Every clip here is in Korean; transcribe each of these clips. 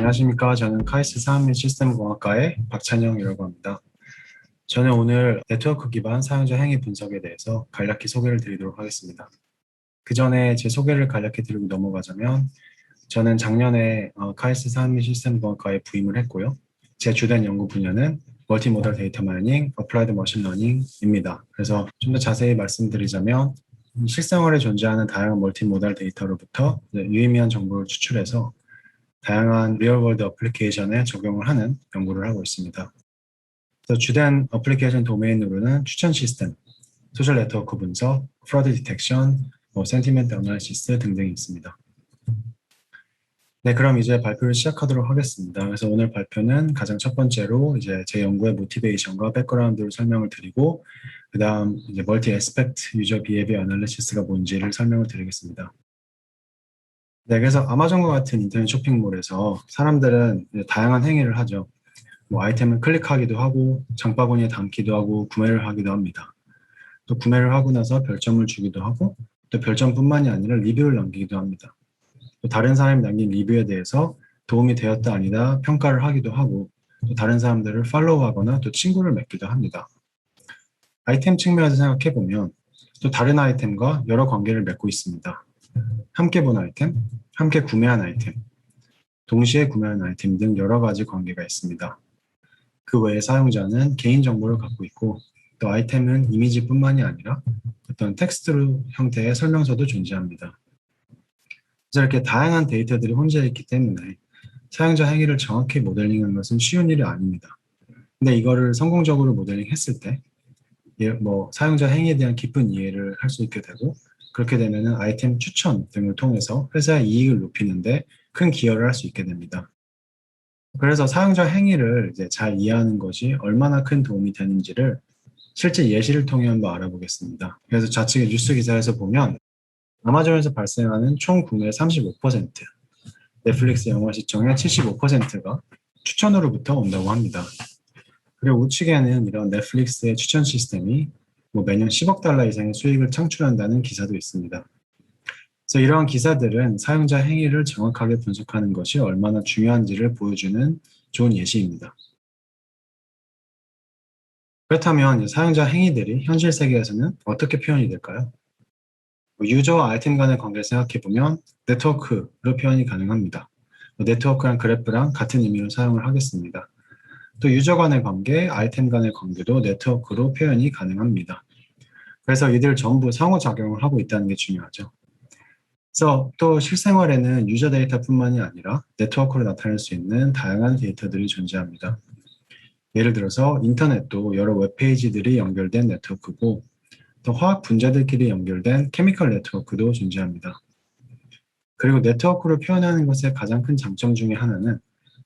안녕하십니까. 저는 카이스트 산업및 시스템공학과의 박찬영이라고 합니다. 저는 오늘 네트워크 기반 사용자 행위 분석에 대해서 간략히 소개를 드리도록 하겠습니다. 그 전에 제 소개를 간략히 드리고 넘어가자면 저는 작년에 카이스트 산업및 시스템공학과에 부임을 했고요. 제 주된 연구 분야는 멀티모달 데이터 마이닝, 어플라이드 머신러닝입니다. 그래서 좀 더 자세히 말씀드리자면 실생활에 존재하는 다양한 멀티모달 데이터로부터 유의미한 정보를 추출해서 다양한 리얼월드 어플리케이션에 적용을 하는 연구를 하고 있습니다. 그래서 주된 어플리케이션 도메인으로는 추천 시스템, 소셜 네트워크 분석, 프로드 디텍션, 센티멘트 어널리시스 등등이 있습니다. 네, 그럼 이제 발표를 시작하도록 하겠습니다. 그래서 오늘 발표는 가장 첫 번째로 이제 제 연구의 모티베이션과 백그라운드를 설명을 드리고, 그 다음 이제 멀티 에스펙트 유저 비헤비어 어널리시스가 뭔지를 설명을 드리겠습니다. 네, 그래서 아마존과 같은 인터넷 쇼핑몰에서 사람들은 다양한 행위를 하죠. 아이템을 클릭하기도 하고, 장바구니에 담기도 하고, 구매를 하기도 합니다. 또 구매를 하고 나서 별점을 주기도 하고, 또 별점뿐만이 아니라 리뷰를 남기기도 합니다. 또 다른 사람이 남긴 리뷰에 대해서 도움이 되었다 아니다 평가를 하기도 하고, 또 다른 사람들을 팔로우하거나 또 친구를 맺기도 합니다. 아이템 측면에서 생각해보면 또 다른 아이템과 여러 관계를 맺고 있습니다. 함께 본 아이템, 함께 구매한 아이템, 동시에 구매한 아이템 등 여러 가지 관계가 있습니다. 그 외에 사용자는 개인정보를 갖고 있고 또 아이템은 이미지뿐만이 아니라 어떤 텍스트 형태의 설명서도 존재합니다. 그래서 이렇게 다양한 데이터들이 혼재해 있기 때문에 사용자 행위를 정확히 모델링하는 것은 쉬운 일이 아닙니다. 근데 이거를 성공적으로 모델링했을 때 사용자 행위에 대한 깊은 이해를 할 수 있게 되고 그렇게 되면 아이템 추천 등을 통해서 회사의 이익을 높이는데 큰 기여를 할 수 있게 됩니다. 그래서 사용자 행위를 이제 잘 이해하는 것이 얼마나 큰 도움이 되는지를 실제 예시를 통해 한번 알아보겠습니다. 그래서 좌측의 뉴스 기사에서 보면 아마존에서 발생하는 총 구매의 35%, 넷플릭스 영화 시청의 75%가 추천으로부터 온다고 합니다. 그리고 우측에는 이런 넷플릭스의 추천 시스템이 매년 10억 달러 이상의 수익을 창출한다는 기사도 있습니다. 그래서 이러한 기사들은 사용자 행위를 정확하게 분석하는 것이 얼마나 중요한지를 보여주는 좋은 예시입니다. 그렇다면 사용자 행위들이 현실 세계에서는 어떻게 표현이 될까요? 유저와 아이템 간의 관계를 생각해보면 네트워크로 표현이 가능합니다. 네트워크랑 그래프랑 같은 의미로 사용을 하겠습니다. 또 유저 간의 관계, 아이템 간의 관계도 네트워크로 표현이 가능합니다. 그래서 이들 전부 상호작용을 하고 있다는 게 중요하죠. 그래서 또 실생활에는 유저 데이터뿐만이 아니라 네트워크로 나타낼 수 있는 다양한 데이터들이 존재합니다. 예를 들어서 인터넷도 여러 웹페이지들이 연결된 네트워크고 또 화학 분자들끼리 연결된 케미컬 네트워크도 존재합니다. 그리고 네트워크로 표현하는 것의 가장 큰 장점 중에 하나는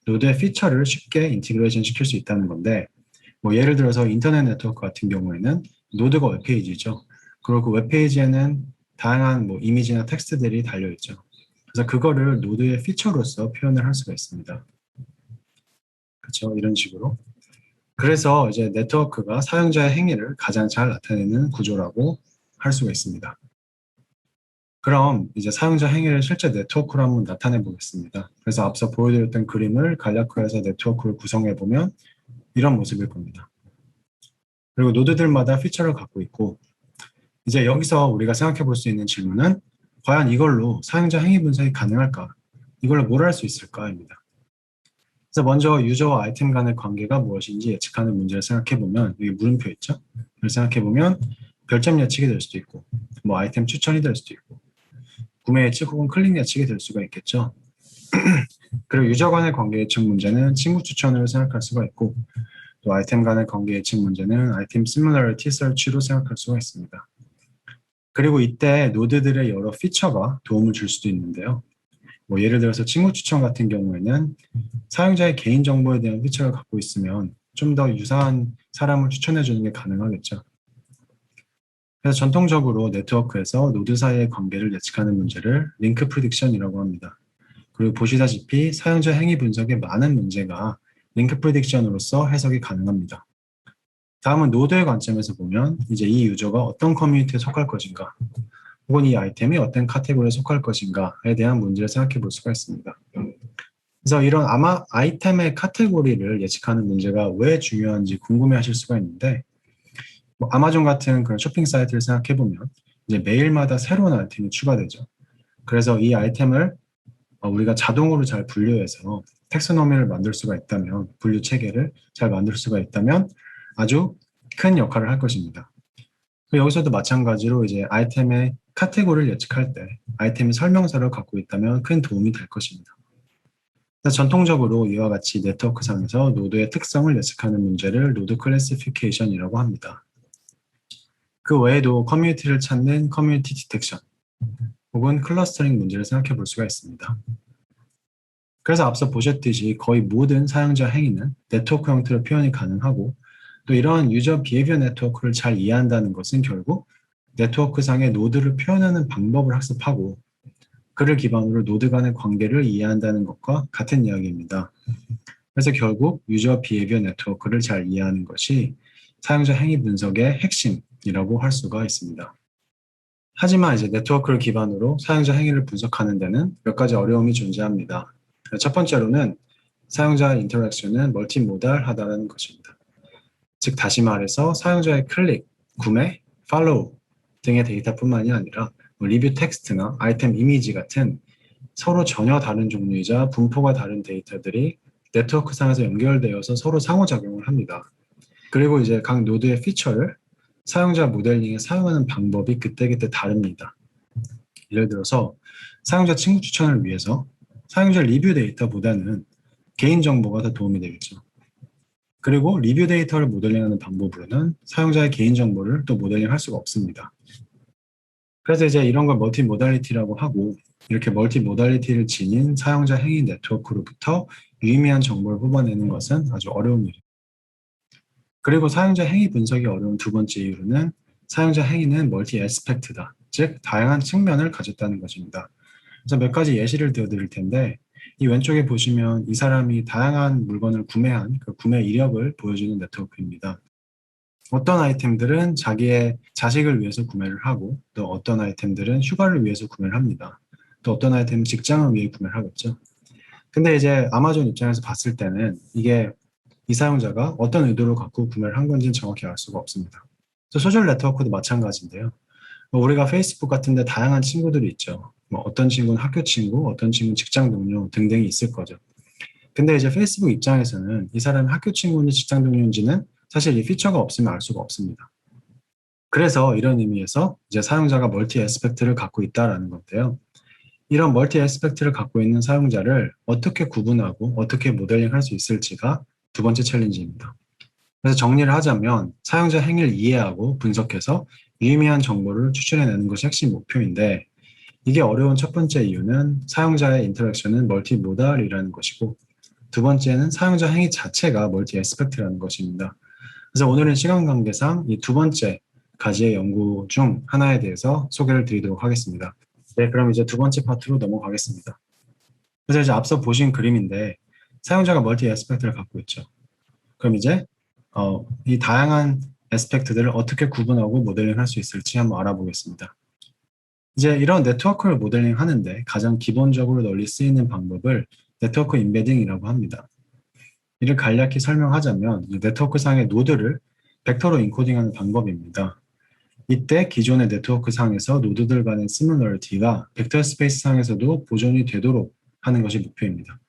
노드의 피처를 쉽게 인티그레이션 시킬 수 있다는 건데 예를 들어서 인터넷 네트워크 같은 경우에는 노드가 웹페이지죠. 그리고 그 웹페이지에는 다양한 이미지나 텍스트들이 달려있죠. 그래서 그거를 노드의 피처로서 표현을 할 수가 있습니다. 그렇죠? 이런 식으로. 그래서 이제 네트워크가 사용자의 행위를 가장 잘 나타내는 구조라고 할 수가 있습니다. 그럼 이제 사용자 행위를 실제 네트워크로 한번 나타내 보겠습니다. 그래서 앞서 보여드렸던 그림을 간략화해서 네트워크를 구성해 보면 이런 모습일 겁니다. 그리고 노드들마다 피처를 갖고 있고 이제 여기서 우리가 생각해 볼 수 있는 질문은 과연 이걸로 사용자 행위 분석이 가능할까? 이걸로 뭘 할 수 있을까?입니다. 그래서 먼저 유저와 아이템 간의 관계가 무엇인지 예측하는 문제를 생각해 보면 여기 물음표 있죠? 이걸 생각해 보면 별점 예측이 될 수도 있고 아이템 추천이 될 수도 있고 구매 예측 혹은 클릭 예측이 될 수가 있겠죠. 그리고 유저 간의 관계 예측 문제는 친구 추천으로 생각할 수가 있고 또 아이템 간의 관계 예측 문제는 아이템 similarity search로 생각할 수가 있습니다. 그리고 이때 노드들의 여러 피처가 도움을 줄 수도 있는데요. 예를 들어서 친구 추천 같은 경우에는 사용자의 개인정보에 대한 피처를 갖고 있으면 좀 더 유사한 사람을 추천해 주는 게 가능하겠죠. 그래서 전통적으로 네트워크에서 노드 사이의 관계를 예측하는 문제를 링크 프리딕션이라고 합니다. 그리고 보시다시피 사용자 행위 분석의 많은 문제가 링크 프리딕션으로서 해석이 가능합니다. 다음은 노드의 관점에서 보면 이제 이 유저가 어떤 커뮤니티에 속할 것인가 혹은 이 아이템이 어떤 카테고리에 속할 것인가에 대한 문제를 생각해 볼 수가 있습니다. 그래서 이런 아이템의 카테고리를 예측하는 문제가 왜 중요한지 궁금해하실 수가 있는데, 뭐 아마존 같은 그런 쇼핑 사이트를 생각해 보면 이제 매일마다 새로운 아이템이 추가되죠. 그래서 이 아이템을 우리가 자동으로 잘 분류해서 텍소노미를 만들 수가 있다면, 분류 체계를 잘 만들 수가 있다면 아주 큰 역할을 할 것입니다. 여기서도 마찬가지로 이제 아이템의 카테고리를 예측할 때 아이템의 설명서를 갖고 있다면 큰 도움이 될 것입니다. 그래서 전통적으로 이와 같이 네트워크상에서 노드의 특성을 예측하는 문제를 노드 클래시피케이션이라고 합니다. 그 외에도 커뮤니티를 찾는 커뮤니티 디텍션 혹은 클러스터링 문제를 생각해 볼 수가 있습니다. 그래서 앞서 보셨듯이 거의 모든 사용자 행위는 네트워크 형태로 표현이 가능하고, 또 이러한 유저 비헤비어 네트워크를 잘 이해한다는 것은 결국 네트워크상의 노드를 표현하는 방법을 학습하고 그를 기반으로 노드 간의 관계를 이해한다는 것과 같은 이야기입니다. 그래서 결국 유저 비헤비어 네트워크를 잘 이해하는 것이 사용자 행위 분석의 핵심이라고 할 수가 있습니다. 하지만 이제 네트워크를 기반으로 사용자 행위를 분석하는 데는 몇 가지 어려움이 존재합니다. 첫 번째로는 사용자 인터랙션은 멀티모달하다는 것입니다. 즉 다시 말해서 사용자의 클릭, 구매, 팔로우 등의 데이터뿐만이 아니라 리뷰 텍스트나 아이템 이미지 같은 서로 전혀 다른 종류이자 분포가 다른 데이터들이 네트워크상에서 연결되어서 서로 상호작용을 합니다. 그리고 이제 각 노드의 피처를 사용자 모델링에 사용하는 방법이 그때그때 다릅니다. 예를 들어서 사용자 친구 추천을 위해서 사용자 리뷰 데이터보다는 개인정보가 더 도움이 되겠죠. 그리고 리뷰 데이터를 모델링하는 방법으로는 사용자의 개인정보를 또 모델링할 수가 없습니다. 그래서 이제 이런 걸 멀티모달리티라고 하고, 이렇게 멀티모달리티를 지닌 사용자 행위 네트워크로부터 유의미한 정보를 뽑아내는 것은 아주 어려운 일입니다. 그리고 사용자 행위 분석이 어려운 두 번째 이유로는 사용자 행위는 멀티 애스펙트다, 즉 다양한 측면을 가졌다는 것입니다. 그래서 몇 가지 예시를 들어드릴 텐데, 이 왼쪽에 보시면 이 사람이 다양한 물건을 구매한 그 구매 이력을 보여주는 네트워크입니다. 어떤 아이템들은 자기의 자식을 위해서 구매를 하고, 또 어떤 아이템들은 휴가를 위해서 구매를 합니다. 또 어떤 아이템은 직장을 위해 구매를 하겠죠. 근데 이제 아마존 입장에서 봤을 때는 이게 이 사용자가 어떤 의도를 갖고 구매를 한 건지는 정확히 알 수가 없습니다. 또 소셜 네트워크도 마찬가지인데요. 뭐 우리가 페이스북 같은 데 다양한 친구들이 있죠. 뭐 어떤 친구는 학교 친구, 어떤 친구는 직장 동료 등등이 있을 거죠. 근데 이제 페이스북 입장에서는 이 사람이 학교 친구인지 직장 동료인지는 사실 이 피처가 없으면 알 수가 없습니다. 그래서 이런 의미에서 이제 사용자가 멀티 애스펙트를 갖고 있다라는 건데요. 이런 멀티 애스펙트를 갖고 있는 사용자를 어떻게 구분하고 어떻게 모델링 할 수 있을지가 두 번째 챌린지입니다. 그래서 정리를 하자면 사용자 행위를 이해하고 분석해서 유의미한 정보를 추출해내는 것이 핵심 목표인데, 이게 어려운 첫 번째 이유는 사용자의 인터랙션은 멀티모달이라는 것이고, 두 번째는 사용자 행위 자체가 멀티 애스펙트라는 것입니다. 그래서 오늘은 시간 관계상 이 두 번째 가지의 연구 중 하나에 대해서 소개를 드리도록 하겠습니다. 네, 그럼 이제 두 번째 파트로 넘어가겠습니다. 그래서 이제 앞서 보신 그림인데 사용자가 멀티 애스펙트를 갖고 있죠. 그럼 이제 이 다양한 애스펙트들을 어떻게 구분하고 모델링 할 수 있을지 한번 알아보겠습니다. 이제 이런 네트워크를 모델링 하는데 가장 기본적으로 널리 쓰이는 방법을 네트워크 인베딩이라고 합니다. 이를 간략히 설명하자면 네트워크상의 노드를 벡터로 인코딩하는 방법입니다. 이때 기존의 네트워크 상에서 노드들 간의 시뮬러리티가 벡터 스페이스 상에서도 보존이 되도록 하는 것이 목표입니다.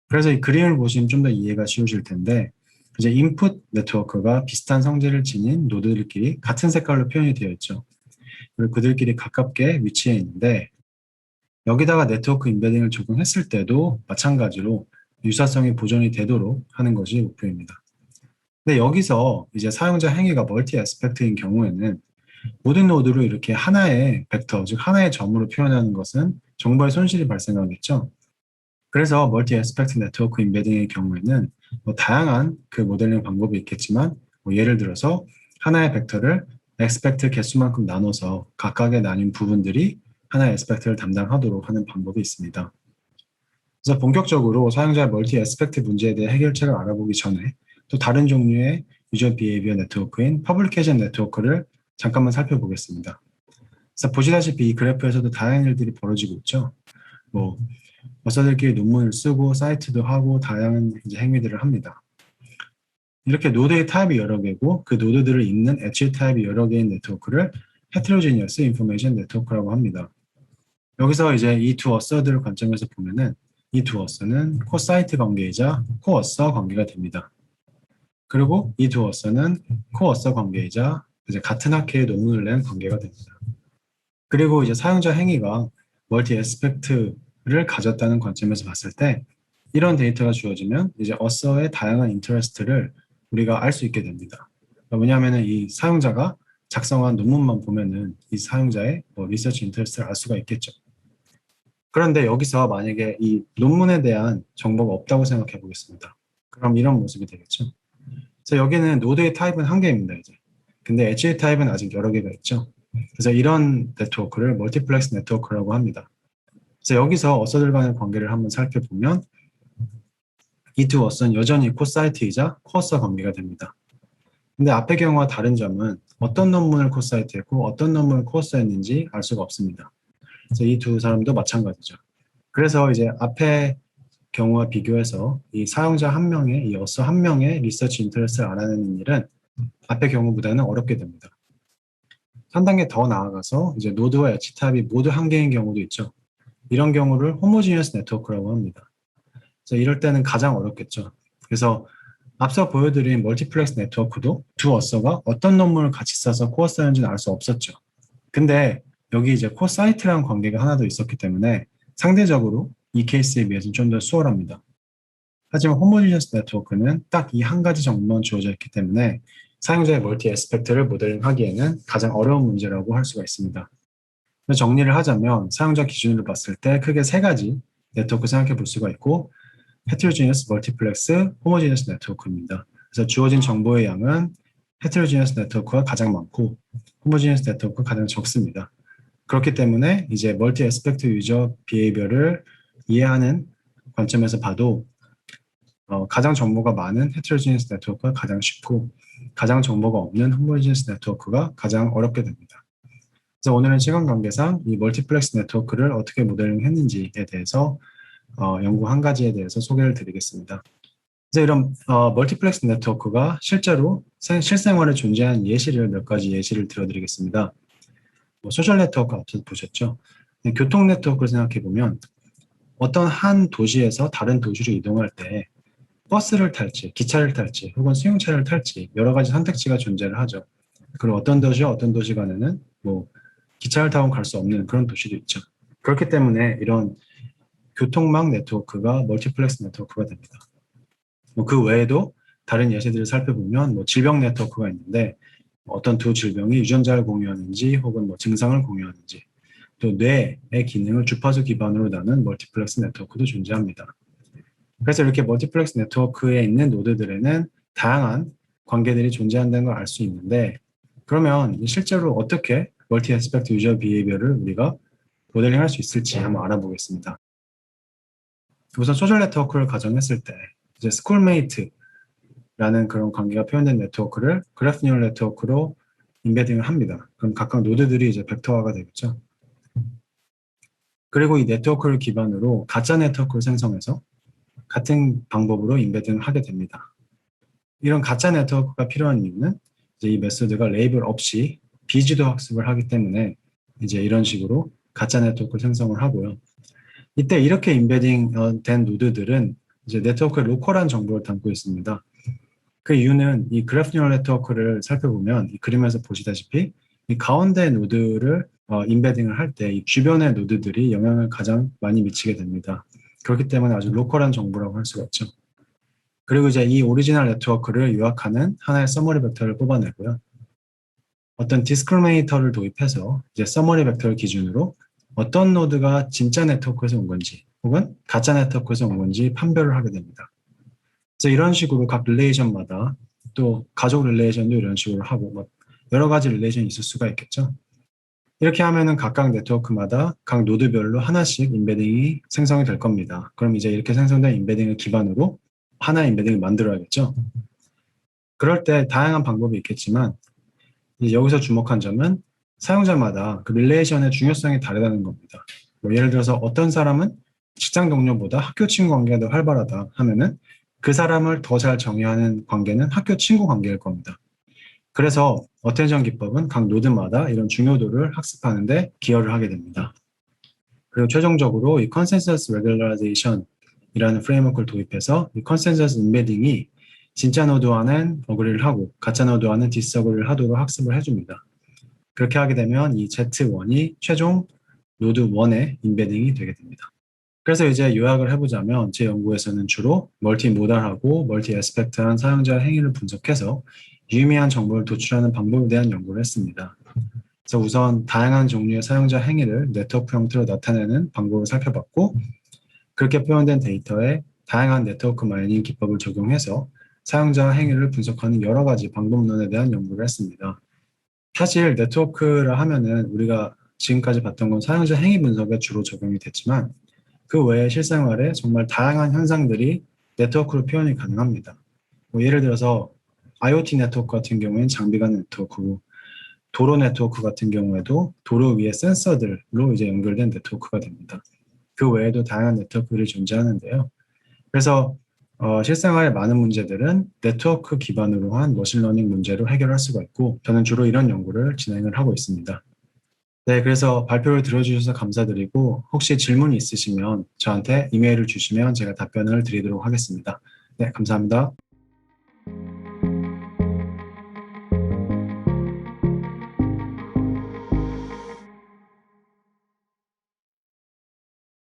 그래서 이 그림을 보시면 좀 더 이해가 쉬우실 텐데, 이제 인풋 네트워크가 비슷한 성질을 지닌 노드들끼리 같은 색깔로 표현이 되어 있죠. 그리고 그들끼리 가깝게 위치해 있는데, 여기다가 네트워크 인베딩을 적용했을 때도 마찬가지로 유사성이 보존이 되도록 하는 것이 목표입니다. 근데 여기서 이제 사용자 행위가 멀티 애스펙트인 경우에는 모든 노드를 이렇게 하나의 벡터, 즉 하나의 점으로 표현하는 것은 정보의 손실이 발생하겠죠. 그래서 멀티 애스펙트 네트워크 인베딩의 경우에는 뭐 다양한 그 모델링 방법이 있겠지만, 뭐 예를 들어서 하나의 벡터를 애스펙트 개수만큼 나눠서 각각의 나뉜 부분들이 하나의 애스펙트를 담당하도록 하는 방법이 있습니다. 그래서 본격적으로 사용자의 멀티 애스펙트 문제에 대해 해결책을 알아보기 전에 또 다른 종류의 유저 비헤이비어 네트워크인 퍼블리케이션 네트워크를 잠깐만 살펴보겠습니다. 그래서 보시다시피 이 그래프에서도 다양한 일들이 벌어지고 있죠. 뭐 어서들끼리 논문을 쓰고 사이트도 하고 다양한 이제 행위들을 합니다. 이렇게 노드의 타입이 여러 개고 그 노드들을 잇는 엣지 타입이 여러 개인 네트워크를 헤테로지니어스 인포메이션 네트워크라고 합니다. 여기서 이제 이 두 어서들 관점에서 보면은 이 두 어서는 코사이트 관계이자 코어서 관계가 됩니다. 그리고 이 두 어서는 코어서 관계이자 이제 같은 학회에 논문을 낸 관계가 됩니다. 그리고 이제 사용자 행위가 멀티 에스펙트를 가졌다는 관점에서 봤을 때 이런 데이터가 주어지면 이제 어서의 다양한 인터레스트를 우리가 알 수 있게 됩니다. 왜냐하면 이 사용자가 작성한 논문만 보면은 이 사용자의 리서치 인터레스트를 알 수가 있겠죠. 그런데 여기서 만약에 이 논문에 대한 정보가 없다고 생각해 보겠습니다. 그럼 이런 모습이 되겠죠. 그래서 여기는 노드의 타입은 한 개입니다, 이제. 근데 엣지 타입은 아직 여러 개가 있죠. 그래서 이런 네트워크를 멀티플렉스 네트워크라고 합니다. 그래서 여기서 어서들 간의 관계를 한번 살펴보면 이 두 어서는 여전히 코사이트이자 코어서 관계가 됩니다. 근데 앞의 경우와 다른 점은 어떤 논문을 코사이트했고 어떤 논문을 코어서했는지 알 수가 없습니다. 그래서 이 두 사람도 마찬가지죠. 그래서 이제 앞의 경우와 비교해서 이 사용자 한 명의, 이 어서 한 명의 리서치 인터레스트를 알아내는 일은 앞의 경우보다는 어렵게 됩니다. 한 단계 더 나아가서 이제 노드와 엣지 타입이 모두 한 개인 경우도 있죠. 이런 경우를 호모지니어스 네트워크라고 합니다. 그래서 이럴 때는 가장 어렵겠죠. 그래서 앞서 보여드린 멀티플렉스 네트워크도 두 어서가 어떤 논문을 같이 써서 코어서였는지는 알 수 없었죠. 근데 여기 이제 코사이트라는 관계가 하나 더 있었기 때문에 상대적으로 이 케이스에 비해서는 좀 더 수월합니다. 하지만 호모지니어스 네트워크는 딱 이 한 가지 정보만 주어져 있기 때문에 사용자의 멀티 에스펙트를 모델링하기에는 가장 어려운 문제라고 할 수가 있습니다. 정리를 하자면 사용자 기준으로 봤을 때 크게 세 가지 네트워크 생각해 볼 수가 있고 헤테로지니어스, 멀티플렉스, 호모지니어스 네트워크입니다. 그래서 주어진 정보의 양은 헤테로지니어스 네트워크가 가장 많고 호모지니어스 네트워크가 가장 적습니다. 그렇기 때문에 이제 멀티 에스펙트 유저 비헤이비어를 이해하는 관점에서 봐도 가장 정보가 많은 헤테로지니어스 네트워크가 가장 쉽고 가장 정보가 없는 호모지니어스 네트워크가 가장 어렵게 됩니다. 그래서 오늘은 시간 관계상 이 멀티플렉스 네트워크를 어떻게 모델링 했는지에 대해서 연구 한 가지에 대해서 소개를 드리겠습니다. 그래서 이런 멀티플렉스 네트워크가 실제로 실생활에 존재하는 예시를 몇 가지 예시를 들어드리겠습니다. 소셜 네트워크 앞서 보셨죠? 교통 네트워크를 생각해 보면 어떤 한 도시에서 다른 도시로 이동할 때 버스를 탈지, 기차를 탈지, 혹은 승용차를 탈지 여러 가지 선택지가 존재를 하죠. 그리고 어떤 도시와 어떤 도시 간에는 기차를 타고 갈 수 없는 그런 도시도 있죠. 그렇기 때문에 이런 교통망 네트워크가 멀티플렉스 네트워크가 됩니다. 그 외에도 다른 예시들을 살펴보면 질병 네트워크가 있는데 어떤 두 질병이 유전자를 공유하는지 혹은 증상을 공유하는지 또 뇌의 기능을 주파수 기반으로 나눈 멀티플렉스 네트워크도 존재합니다. 그래서 이렇게 멀티플렉스 네트워크에 있는 노드들에는 다양한 관계들이 존재한다는 걸 알 수 있는데 그러면 실제로 어떻게 멀티 에스펙트 유저 비헤이비어를 우리가 모델링 할 수 있을지 한번 알아보겠습니다. 우선 소셜 네트워크를 가정했을 때 이제 스쿨메이트라는 그런 관계가 표현된 네트워크를 그래프 뉴럴 네트워크로 인베딩을 합니다. 그럼 각각 노드들이 이제 벡터화가 되겠죠. 그리고 이 네트워크를 기반으로 가짜 네트워크를 생성해서 같은 방법으로 인베딩을 하게 됩니다. 이런 가짜 네트워크가 필요한 이유는 이제 이 메소드가 레이블 없이 비지도 학습을 하기 때문에 이제 이런 식으로 가짜 네트워크를 생성을 하고요. 이때 이렇게 인베딩 된 노드들은 이제 네트워크의 로컬한 정보를 담고 있습니다. 그 이유는 이 그래프 뉴럴 네트워크를 살펴보면 이 그림에서 보시다시피 이 가운데 노드를 인베딩을 할 때 이 주변의 노드들이 영향을 가장 많이 미치게 됩니다. 그렇기 때문에 아주 로컬한 정보라고 할 수가 있죠. 그리고 이제 이 오리지널 네트워크를 요약하는 하나의 서머리 벡터를 뽑아내고요. 어떤 디스크리미네이터를 도입해서 이제 서머리 벡터를 기준으로 어떤 노드가 진짜 네트워크에서 온 건지 혹은 가짜 네트워크에서 온 건지 판별을 하게 됩니다. 그래서 이런 식으로 각 릴레이션마다 또 가족 릴레이션도 이런 식으로 하고 여러 가지 릴레이션이 있을 수가 있겠죠. 이렇게 하면은 각각 네트워크마다 각 노드별로 하나씩 인베딩이 생성이 될 겁니다. 그럼 이제 이렇게 생성된 인베딩을 기반으로 하나의 인베딩을 만들어야겠죠. 그럴 때 다양한 방법이 있겠지만 여기서 주목한 점은 사용자마다 그 릴레이션의 중요성이 다르다는 겁니다. 예를 들어서 어떤 사람은 직장 동료보다 학교 친구 관계가 더 활발하다 하면은 그 사람을 더 잘 정의하는 관계는 학교 친구 관계일 겁니다. 그래서 어텐션 기법은 각 노드마다 이런 중요도를 학습하는 데 기여를 하게 됩니다. 그리고 최종적으로 이 컨센서스 레귤러라이제이션 이라는 프레임워크를 도입해서 이 컨센서스 인베딩이 진짜 노드와는 어그리를 하고 가짜 노드와는 디스어그리를 하도록 학습을 해줍니다. 그렇게 하게 되면 이 Z1이 최종 노드 1의 인베딩이 되게 됩니다. 그래서 이제 요약을 해보자면 제 연구에서는 주로 멀티모달하고 멀티 애스펙트한 사용자 행위를 분석해서 유의미한 정보를 도출하는 방법에 대한 연구를 했습니다. 그래서 우선 다양한 종류의 사용자 행위를 네트워크 형태로 나타내는 방법을 살펴봤고 그렇게 표현된 데이터에 다양한 네트워크 마이닝 기법을 적용해서 사용자 행위를 분석하는 여러 가지 방법론에 대한 연구를 했습니다. 사실 네트워크라 하면은 우리가 지금까지 봤던 건 사용자 행위 분석에 주로 적용이 됐지만 그 외에 실생활에 정말 다양한 현상들이 네트워크로 표현이 가능합니다. 뭐 예를 들어서 IoT 네트워크 같은 경우에는 장비 간 네트워크고 도로 네트워크 같은 경우에도 도로 위에 센서들로 이제 연결된 네트워크가 됩니다. 그 외에도 다양한 네트워크들이 존재하는데요. 그래서 실생활의 많은 문제들은 네트워크 기반으로 한 머신러닝 문제로 해결할 수가 있고 저는 주로 이런 연구를 진행을 하고 있습니다. 네, 그래서 발표를 들어주셔서 감사드리고 혹시 질문이 있으시면 저한테 이메일을 주시면 제가 답변을 드리도록 하겠습니다. 네, 감사합니다.